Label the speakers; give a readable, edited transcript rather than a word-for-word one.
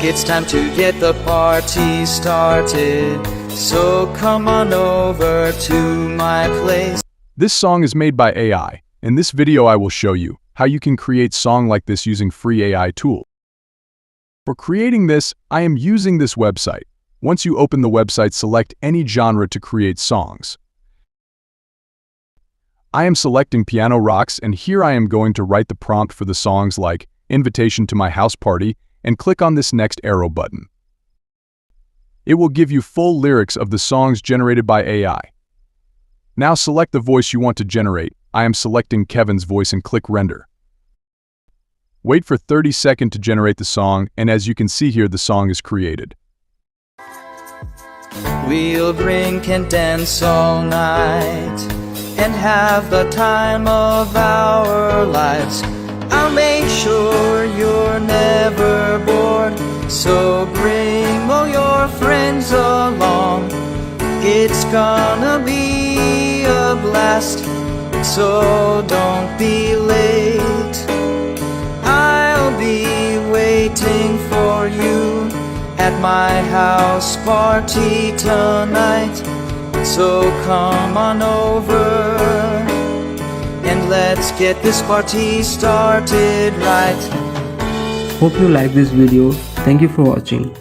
Speaker 1: It's time to get the party started, so come on over to my place.
Speaker 2: This song is made by AI. In this video I will show you how you can create song like this using free AI tool. For creating this, I am using this website. Once you open the website, select any genre to create songs. I am selecting piano rocks, and here I am going to write the prompt for the songs like Invitation to My House Party, and click on this next arrow button. It will give you full lyrics of the songs generated by AI. Now select the voice you want to generate. I am selecting Kevin's voice and click render. Wait for 30 seconds to generate the song, and as you can see here, the song is created.
Speaker 1: We'll drink and dance all night and have the time of our lives. I'll make sure you're never bored, so bring all your friends along. It's gonna be a blast, so don't be late. I'll be waiting for you at my house party tonight, so come on over and let's get this party started right.
Speaker 3: Hope you like this video. Thank you for watching.